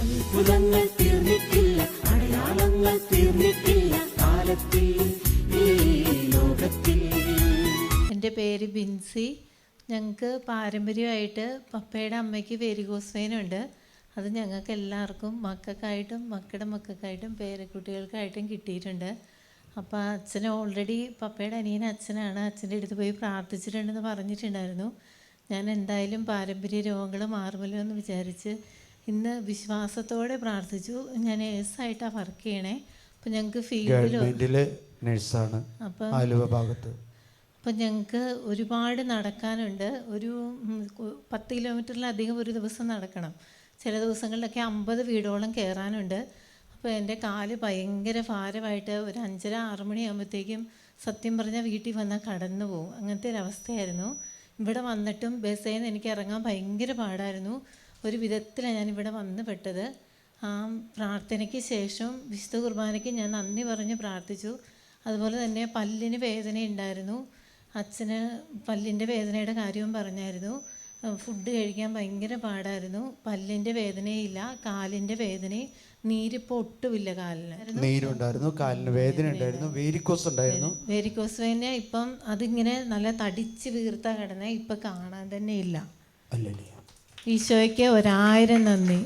അത്ഭുതങ്ങൾ തീർന്നിട്ടില്ല, അടയാളങ്ങൾ തീർന്നിട്ടില്ല കാലത്തിൽ ഈ ലോകത്തിൽ. എൻ്റെ പേര് ബിൻസി. ഞങ്ങൾക്ക് പാരമ്പര്യമായിട്ട് പപ്പയുടെ അമ്മയ്ക്ക് വെരികോസ് വെയിനുണ്ട്. അത് ഞങ്ങൾക്ക് എല്ലാവർക്കും മക്കൾക്കായിട്ടും മക്കളുടെ മക്കൾക്കായിട്ടും പേരക്കുട്ടികൾക്കായിട്ടും കിട്ടിയിട്ടുണ്ട്. അപ്പോൾ അച്ഛൻ ഓൾറെഡി പപ്പയുടെ അനിയൻ അച്ഛനാണ്, അച്ഛൻ്റെ അടുത്ത് പോയി പ്രാർത്ഥിച്ചിട്ടുണ്ടെന്ന് പറഞ്ഞിട്ടുണ്ടായിരുന്നു. ഞാൻ എന്തായാലും പാരമ്പര്യ രോഗങ്ങൾ മാറുമല്ലോ എന്ന് വിചാരിച്ച് ഇന്ന് വിശ്വാസത്തോടെ പ്രാർത്ഥിച്ചു. ഞാൻ നേഴ്സായിട്ടാണ് വർക്ക് ചെയ്യണേ. അപ്പോൾ ഞങ്ങൾക്ക് ഫീൽഡിൽ നേഴ്സാണ് ആലുവ ഭാഗത്ത്. അപ്പം ഞങ്ങൾക്ക് ഒരുപാട് നടക്കാനുണ്ട്. ഒരു 10 കിലോമീറ്ററിലധികം ഒരു ദിവസം നടക്കണം. ചില ദിവസങ്ങളിലൊക്കെ 50 വീടോളം കയറാനുണ്ട്. അപ്പോൾ എൻ്റെ കാല് ഭയങ്കര ഭാരമായിട്ട് ഒരു 5:30-6 മണിയാകുമ്പോഴത്തേക്കും സത്യം പറഞ്ഞാൽ വീട്ടിൽ വന്നാൽ കടന്നു പോകും. അങ്ങനത്തെ ഒരവസ്ഥയായിരുന്നു. ഇവിടെ വന്നിട്ടും ബസ്സിൽ നിന്ന് എനിക്ക് ഇറങ്ങാൻ ഭയങ്കര പാടായിരുന്നു. ഒരു വിധത്തിലാണ് ഞാനിവിടെ വന്ന് പെട്ടത്. ആ പ്രാർത്ഥനയ്ക്ക് ശേഷം വിശുദ്ധ കുർബാനയ്ക്ക് ഞാൻ നന്ദി പറഞ്ഞ് പ്രാർത്ഥിച്ചു. അതുപോലെ തന്നെ പല്ലിന് വേദന ഉണ്ടായിരുന്നു. അച്ഛന് പല്ലിൻ്റെ വേദനയുടെ കാര്യവും പറഞ്ഞായിരുന്നു. ഫുഡ് കഴിക്കാൻ ഭയങ്കര പാടായിരുന്നു. പല്ലിൻ്റെ വേദനയില്ല, കാലിൻ്റെ വേദനയും നീരിപ്പോൾ ഒട്ടുമില്ല. കാലിന് നീരുണ്ടായിരുന്നു, കാലിന് വേദന ഉണ്ടായിരുന്നു, വേരിക്കോസ് ഉണ്ടായിരുന്നു. വേരിക്കോസ് വേദന ഇപ്പം അതിങ്ങനെ നല്ല തടിച്ച് വീർത്താ കിടന്നെ, ഇപ്പം കാണാൻ തന്നെ ഇല്ല. ഈശോയ്ക്ക് 1000 നന്ദി.